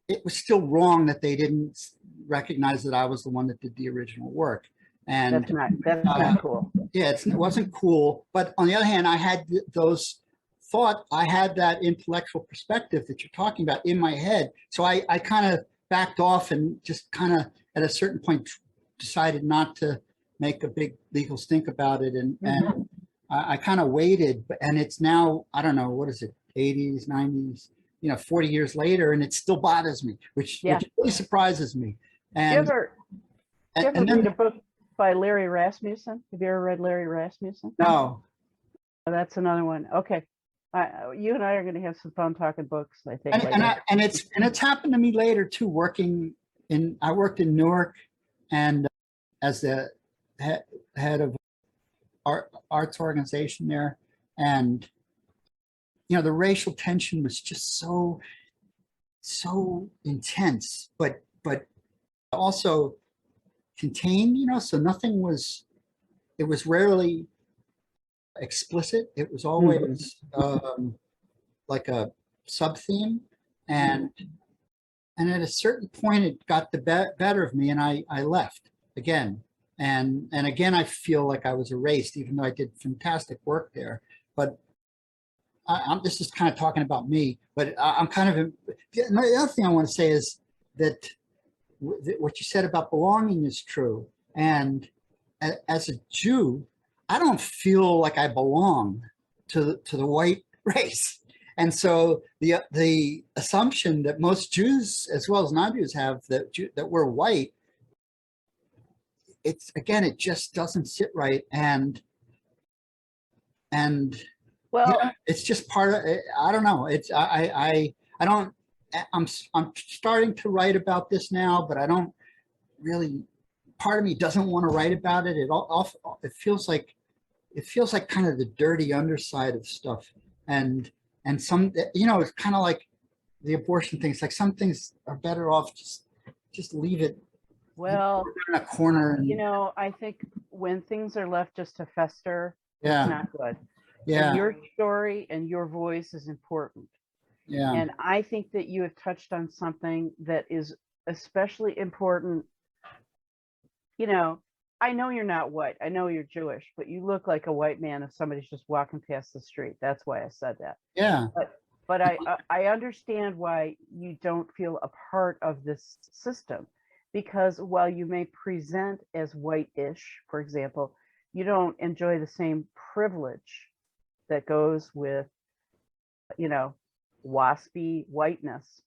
it was still wrong that they didn't recognize that I was the one that did the original work. And that's not cool. Yeah, it wasn't cool. But on the other hand, I had I had that intellectual perspective that you're talking about in my head. So I kind of backed off and just kind of at a certain point decided not to make a big legal stink about it. And I kind of waited, and it's now, I don't know, what is it, 80s, 90s, 40 years later, and it still bothers me, which really surprises me. And do you ever read a book by Larry Rasmussen? Have you ever read Larry Rasmussen? No. Oh, that's another one. Okay. You and I are going to have some fun talking books, I think. And it's happened to me later too, I worked in Newark, and as the head of arts organization there, and the racial tension was just so intense, but also contained, so nothing was, it was rarely explicit. It was always like a sub theme, and at a certain point it got the better of me, and I left again. And again, I feel like I was erased, even though I did fantastic work there. But this is kind of talking about me, but I'm kind of, the other thing I want to say is that what you said about belonging is true. And as a Jew, I don't feel like I belong to the white race. And so the assumption that most Jews, as well as non-Jews, have that we're white, it just doesn't sit right. And well, it's just part of it. I don't know. I'm starting to write about this now, but I don't really, part of me doesn't want to write about it. It feels like kind of the dirty underside of stuff. And some, it's kind of like the abortion things, like some things are better off just leave it. Well, in a corner. I think when things are left just to fester, it's not good. Yeah. And your story and your voice is important. Yeah. And I think that you have touched on something that is especially important. I know you're not white. I know you're Jewish, but you look like a white man if somebody's just walking past the street. That's why I said that. Yeah. But I understand why you don't feel a part of this system, because while you may present as white-ish, for example, you don't enjoy the same privilege that goes with, waspy whiteness.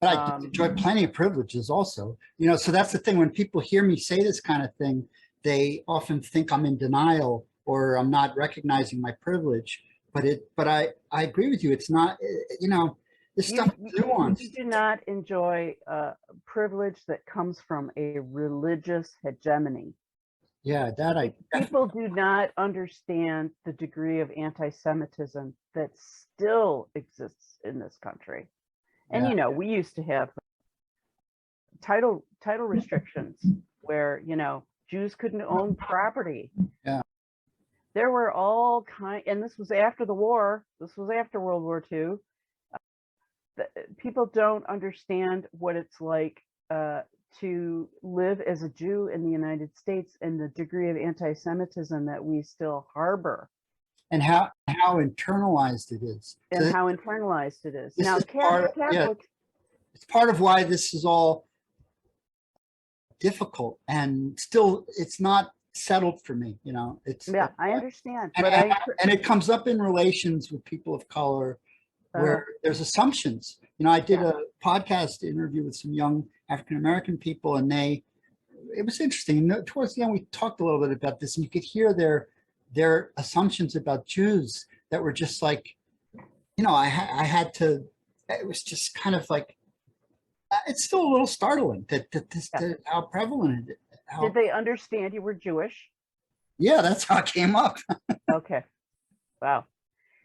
But I enjoy plenty of privileges also, so that's the thing. When people hear me say this kind of thing, they often think I'm in denial or I'm not recognizing my privilege. But I agree with you. It's not, this stuff is nuanced. You do not enjoy privilege that comes from a religious hegemony. Yeah, people do not understand the degree of anti-Semitism that still exists in this country. And we used to have title restrictions where Jews couldn't own property. Yeah. There were all kinds, and this was after the war. This was after World War II. People don't understand what it's like to live as a Jew in the United States and the degree of anti-Semitism that we still harbor. And how internalized it is. And how internalized it is. Now, it's part of why this is all difficult, and still it's not settled for me. I understand. And it comes up in relations with people of color where there's assumptions. I did a podcast interview with some young African-American people, and it was interesting. Towards the end, we talked a little bit about this, and you could hear their assumptions about Jews that were just like, I had to, it was just kind of like, it's still a little startling that how prevalent it is. Did they understand you were Jewish? Yeah, that's how it came up. Okay. Wow.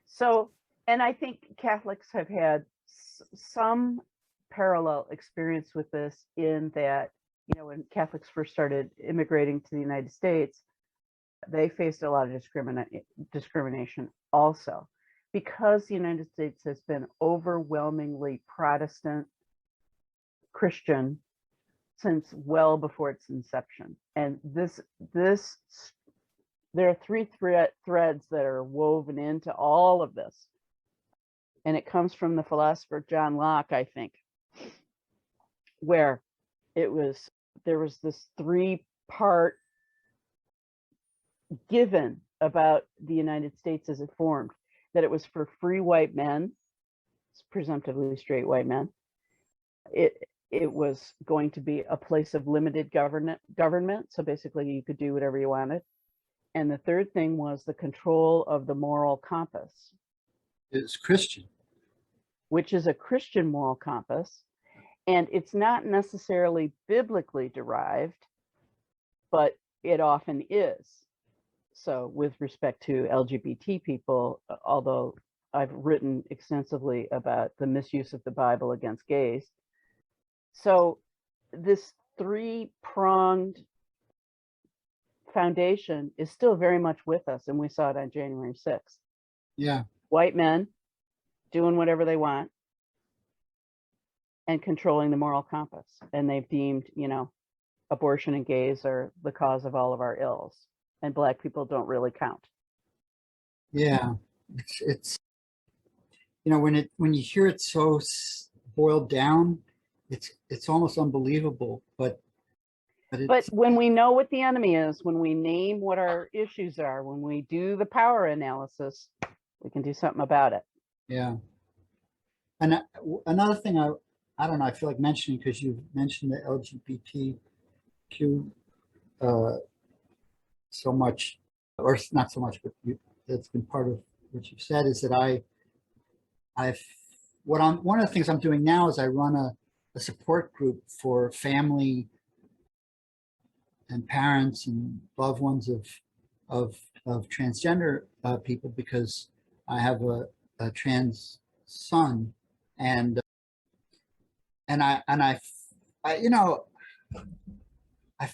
So, and I think Catholics have had some parallel experience with this, in that, when Catholics first started immigrating to the United States, they faced a lot of discrimination also, because the United States has been overwhelmingly Protestant Christian since well before its inception. And there are three threads that are woven into all of this. And it comes from the philosopher John Locke, I think, where there was this three-part given about the United States as it formed, that it was for free white men, presumptively straight white men. It was going to be a place of limited government. So basically you could do whatever you wanted. And the third thing was the control of the moral compass. It's Christian. Which is a Christian moral compass. And it's not necessarily biblically derived, but it often is. So with respect to LGBT people, although I've written extensively about the misuse of the Bible against gays. So this three-pronged foundation is still very much with us, and we saw it on January 6th. Yeah. White men doing whatever they want and controlling the moral compass. And they've deemed, abortion and gays are the cause of all of our ills, and Black people don't really count. Yeah. It's when you hear it so boiled down, it's almost unbelievable, but when we know what the enemy is, when we name what our issues are, when we do the power analysis, we can do something about it. Yeah. And another thing I don't know, I feel like mentioning, because you mentioned the LGBTQ so much, or not so much, but that's been part of what you've said, is that one of the things I'm doing now is I run a support group for family and parents and loved ones of transgender people, because I have a trans son, and I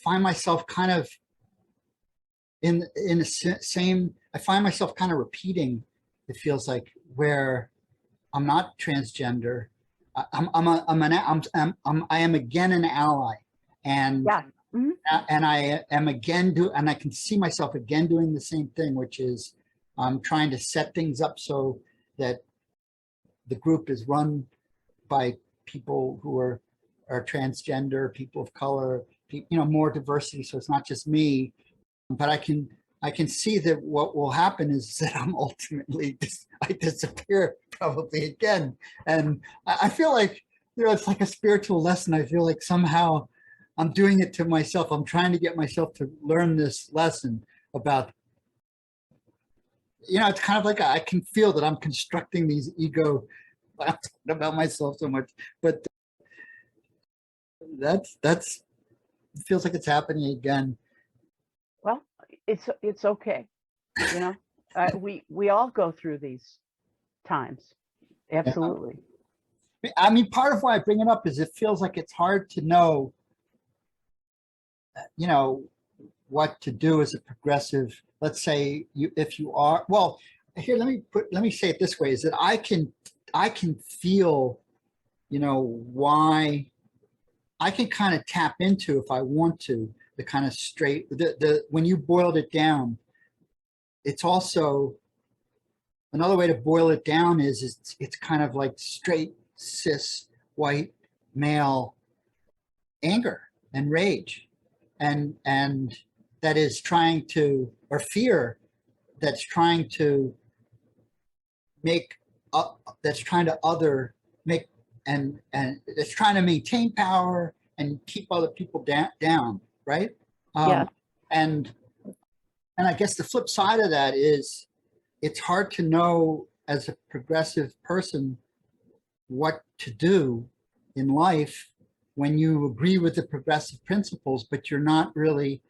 find myself kind of in the same. I find myself kind of repeating. It feels like, where I'm not transgender. I am again an ally, and yeah. Mm-hmm. And I am again and I can see myself again doing the same thing, which is trying to set things up so that the group is run by people who are transgender, people of color, more diversity. So it's not just me, but I can see that what will happen is that I'm ultimately I disappear probably again. And I feel like, it's like a spiritual lesson. I feel like somehow I'm doing it to myself. I'm trying to get myself to learn this lesson about, it's kind of like I can feel that I'm constructing these ego. I'm talking about myself so much, but that's it feels like it's happening again. Well, it's okay. We all go through these times. Absolutely. Yeah. I mean, part of why I bring it up is it feels like it's hard to know, what to do as a progressive. Let's say if you are, well, here, let me say it this way, is that I can feel, why I can kind of tap into, if I want to, the kind of straight, when you boiled it down, it's also another way to boil it down is it's kind of like straight, cis, white, male anger and rage, and that is trying to, or fear that's trying to make that's trying to make and it's trying to maintain power and keep other people down, right? Yeah. And I guess the flip side of that is it's hard to know as a progressive person what to do in life when you agree with the progressive principles, but you're not really,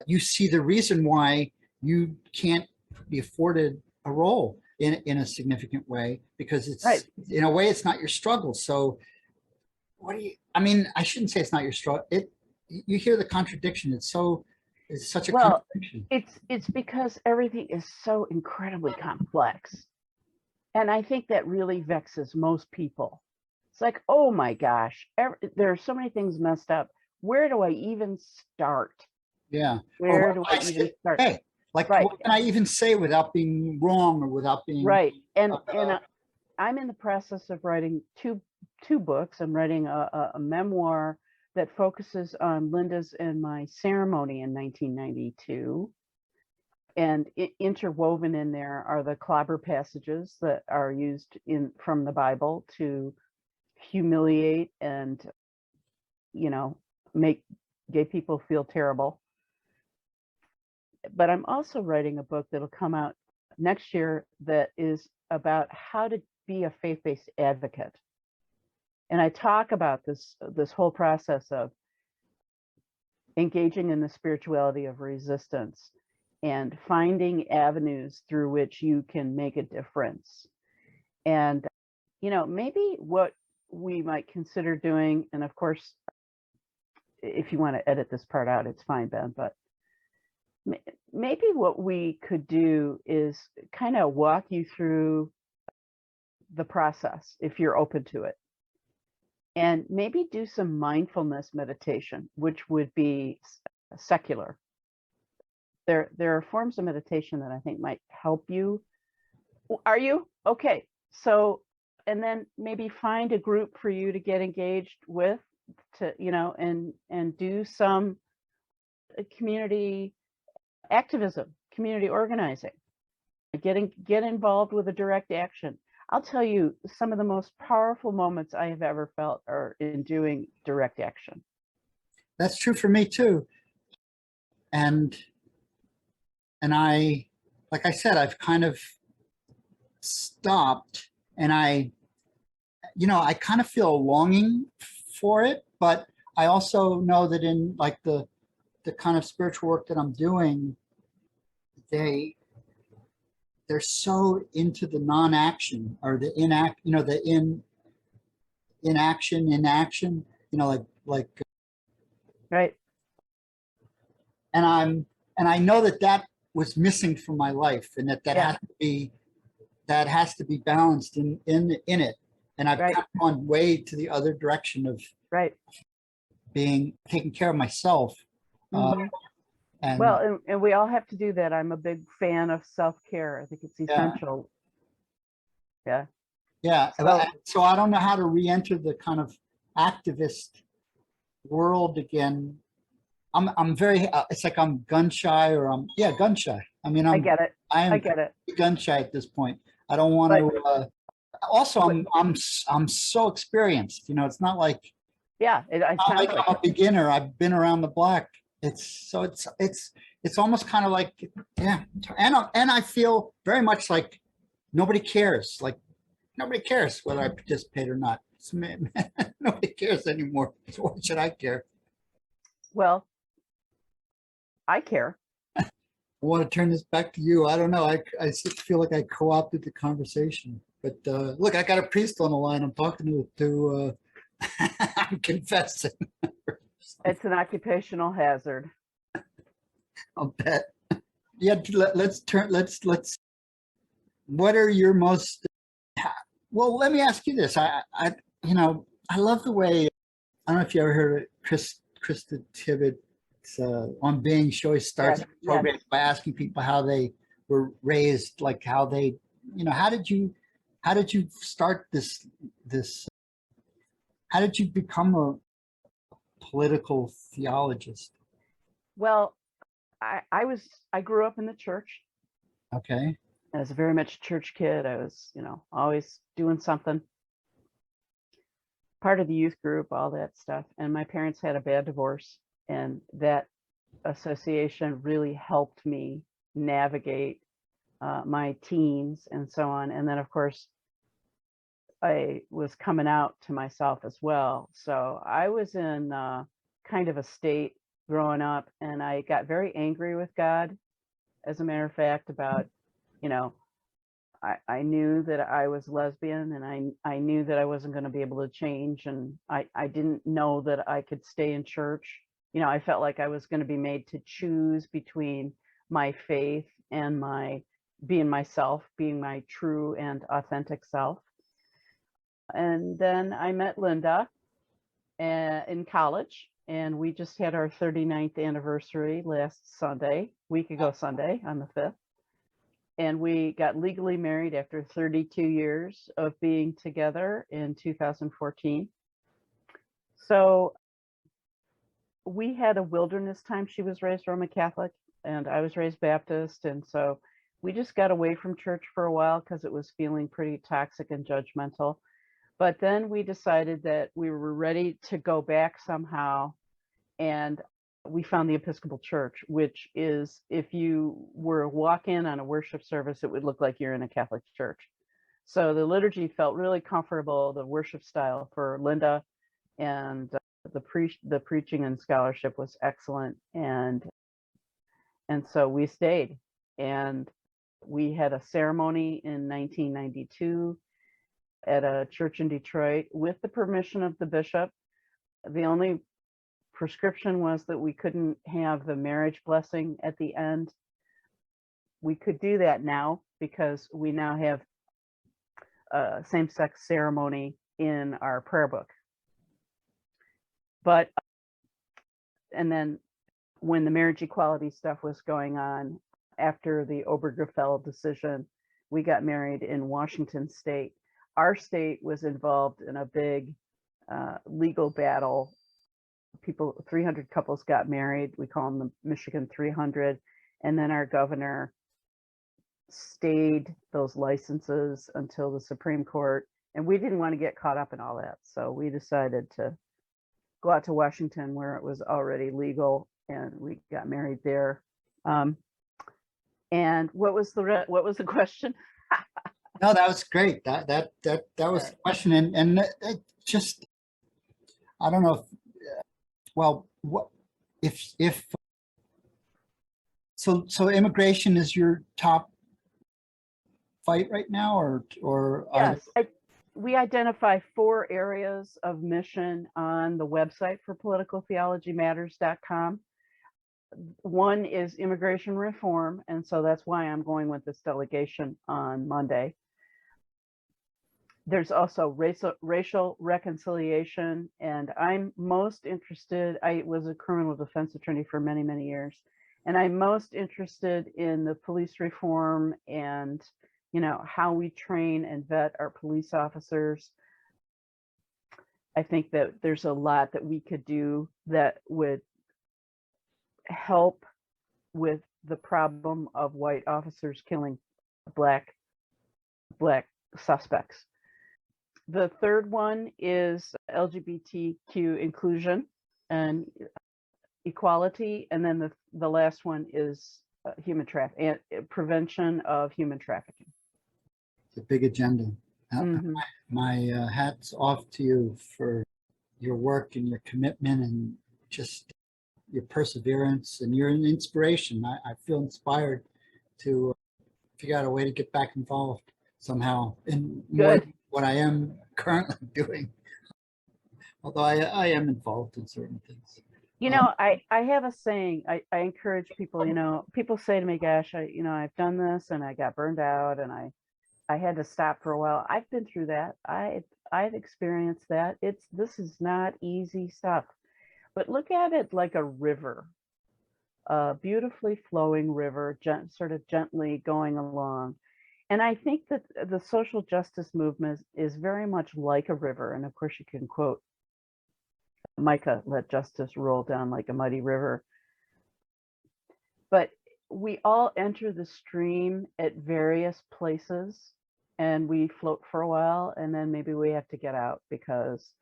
you see the reason why you can't be afforded a role in a significant way, because it's right. In a way, it's not your struggle. So I shouldn't say it's not your struggle. You hear the contradiction. It's such a contradiction. It's because everything is so incredibly complex. And I think that really vexes most people. It's like, oh my gosh, there are so many things messed up. Where do I even start? Yeah. Where do I even start? Hey, like, right. What can I even say without being wrong or without being right? And I'm in the process of writing two books. I'm writing a memoir that focuses on Linda's and my ceremony in 1992. And interwoven in there are the clobber passages that are used from the Bible to humiliate and, make gay people feel terrible. But I'm also writing a book that'll come out next year that is about how to be a faith-based advocate. And I talk about this whole process of engaging in the spirituality of resistance and finding avenues through which you can make a difference. And, maybe what we might consider doing, and of course, if you want to edit this part out, it's fine, Ben, but maybe what we could do is kind of walk you through the process if you're open to it. And maybe do some mindfulness meditation, which would be secular. There are forms of meditation that I think might help you. Are you? Okay. So, and then maybe find a group for you to get engaged with to, and do some community activism, community organizing, get involved with a direct action. I'll tell you, some of the most powerful moments I have ever felt are in doing direct action. That's true for me too. And I, like I said, I've kind of stopped, and I kind of feel a longing for it, but I also know that in like the kind of spiritual work that I'm doing, they're so into the non-action or the inaction, like right. And I know that was missing from my life, and that has to be balanced in it. And I've kind of gone way to the other direction of taking care of myself. And we all have to do that. I'm a big fan of self-care. I think it's essential. Yeah. So I don't know how to re-enter the kind of activist world again. I'm very, it's like I'm gun shy, or gun shy. I mean, I get it. I get it. Gun shy at this point. I don't want to. Also, I'm so experienced. It's not like I'm a beginner. I've been around the block. It's almost kind of like and I feel very much like nobody cares. Like nobody cares whether I participate or not. Nobody cares anymore. So why should I care? Well, I care. I want to turn this back to you. I don't know. I feel like I co-opted the conversation. But look, I got a priest on the line. I'm talking to I'm confessing. It's an occupational hazard. I'll bet. Yeah, let's. What are your most? Well, let me ask you this. I love the way. I don't know if you ever heard of Krista Tippett's on Being. She always starts the program by asking people how they were raised, like how they, how did you start this? How did you become a political theologist? Well, I grew up in the church. Okay. I was very much a church kid. I was, always doing something. Part of the youth group, all that stuff. And my parents had a bad divorce, and that association really helped me navigate my teens and so on. And then, of course, I was coming out to myself as well. So I was in kind of a state growing up, and I got very angry with God, as a matter of fact, about, I knew that I was lesbian, and I knew that I wasn't going to be able to change, and I didn't know that I could stay in church. I felt like I was going to be made to choose between my faith and my being myself, being my true and authentic self. And then I met Linda in college, and we just had our 39th anniversary last week ago Sunday on the 5th. And we got legally married after 32 years of being together in 2014. So we had a wilderness time. She was raised Roman Catholic and I was raised Baptist. And so we just got away from church for a while because it was feeling pretty toxic and judgmental. But then we decided that we were ready to go back somehow. And we found the Episcopal Church, which is, if you were to walk in on a worship service, it would look like you're in a Catholic church. So the liturgy felt really comfortable, the worship style for Linda, and the preaching and scholarship was excellent. And so we stayed, and we had a ceremony in 1992 at a church in Detroit with the permission of the bishop. The only prescription was that we couldn't have the marriage blessing at the end. We could do that now because we now have a same-sex ceremony in our prayer book. But, and then when the marriage equality stuff was going on, after the Obergefell decision, we got married in Washington state. Our state was involved in a big legal battle. 300 couples got married. We call them the Michigan 300. And then our governor stayed those licenses until the Supreme Court. And we didn't want to get caught up in all that. So we decided to go out to Washington where it was already legal, and we got married there. And what was the question? No, that was great. That was the question. And it just, I don't know if, well, what if so immigration is your top fight right now, or yes, we identify 4 areas of mission on the website for politicaltheologymatters.com. One is immigration reform, and so that's why I'm going with this delegation on Monday. There's also racial reconciliation, and I'm most interested, I was a criminal defense attorney for many, many years, and I'm most interested in the police reform and, you know, how we train and vet our police officers. I think that there's a lot that we could do that would help with the problem of white officers killing black suspects. The third one is LGBTQ inclusion and equality, and then the last one is human trafficking, prevention of human trafficking. It's a big agenda. Mm-hmm. My hat's off to you for your work and your commitment and just your perseverance, and you're an inspiration. I feel inspired to figure out a way to get back involved somehow in more than what I am currently doing. Although I am involved in certain things. You know, I have a saying. I encourage people. You know, people say to me, "Gosh, I've done this and I got burned out and I had to stop for a while." I've been through that. I've experienced that. This is not easy stuff. But look at it like a river, a beautifully flowing river, sort of gently going along. And I think that the social justice movement is very much like a river. And of course, you can quote Micah, "Let justice roll down like a mighty river." But we all enter the stream at various places, and we float for a while, and then maybe we have to get out because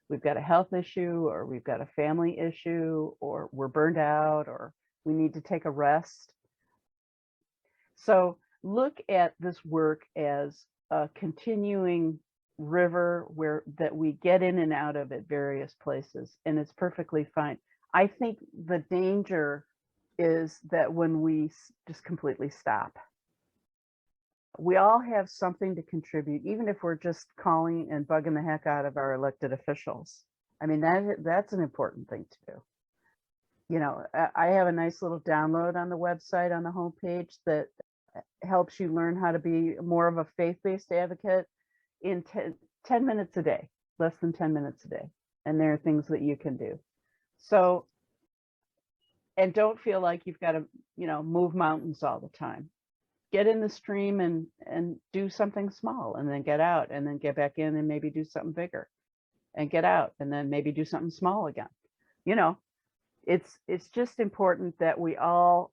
we've got a health issue, or we've got a family issue, or we're burned out, or we need to take a rest. So look at this work as a continuing river that we get in and out of at various places, and it's perfectly fine. I think the danger is that when we just completely stop. We all have something to contribute, even if we're just calling and bugging the heck out of our elected officials. I mean, that's an important thing to do. You know, I have a nice little download on the website on the homepage that helps you learn how to be more of a faith-based advocate in 10 minutes a day, less than 10 minutes a day. And there are things that you can do. So, and don't feel like you've got to, move mountains all the time. Get in the stream and do something small, and then get out, and then get back in and maybe do something bigger, and get out and then maybe do something small again. it's just important that we all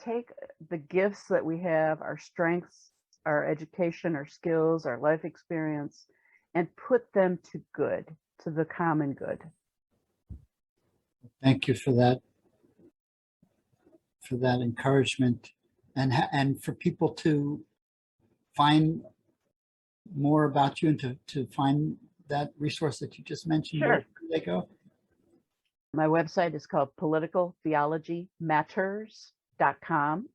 take the gifts that we have, our strengths, our education, our skills, our life experience, and put them to good, to the common good. Thank you for that encouragement, and for people to find more about you and to find that resource that you just mentioned. Sure. Where do they go? My website is called politicaltheologymatters.com,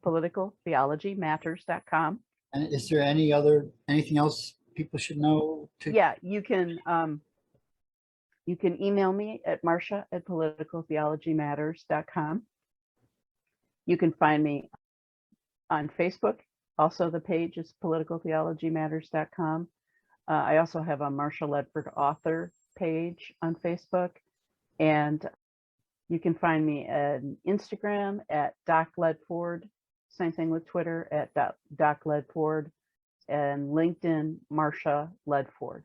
politicaltheologymatters.com. And is there anything else people should know? Yeah, you can email me at marcia@politicaltheologymatters.com. You can find me on Facebook. Also, the page is politicaltheologymatters.com. I also have a Marcia Ledford author page on Facebook. And you can find me on Instagram at Doc Ledford. Same thing with Twitter at Doc Ledford, and LinkedIn Marcia Ledford.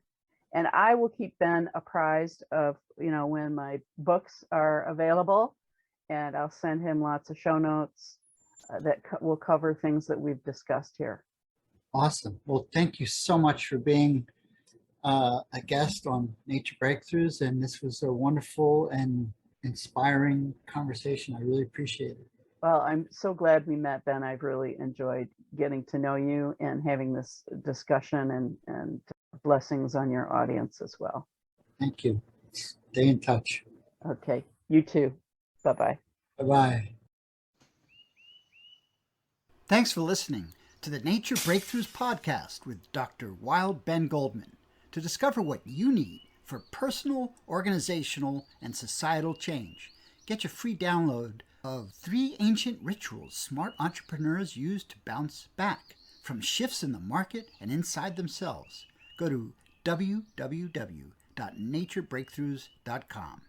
And I will keep Ben apprised of, when my books are available, and I'll send him lots of show notes that will cover things that we've discussed here. Awesome. Well, thank you so much for being a guest on Nature Breakthroughs, and this was a wonderful and inspiring conversation. I really appreciate it. Well, I'm so glad we met, Ben. I've really enjoyed getting to know you and having this discussion, and blessings on your audience as well. Thank you. Stay in touch. Okay, you too. Bye-bye. Bye-bye. Thanks for listening to the Nature Breakthroughs podcast with Dr. Wild Ben Goldman. To discover what you need for personal, organizational, and societal change, get your free download of 3 ancient rituals smart entrepreneurs use to bounce back from shifts in the market and inside themselves. Go to www.naturebreakthroughs.com.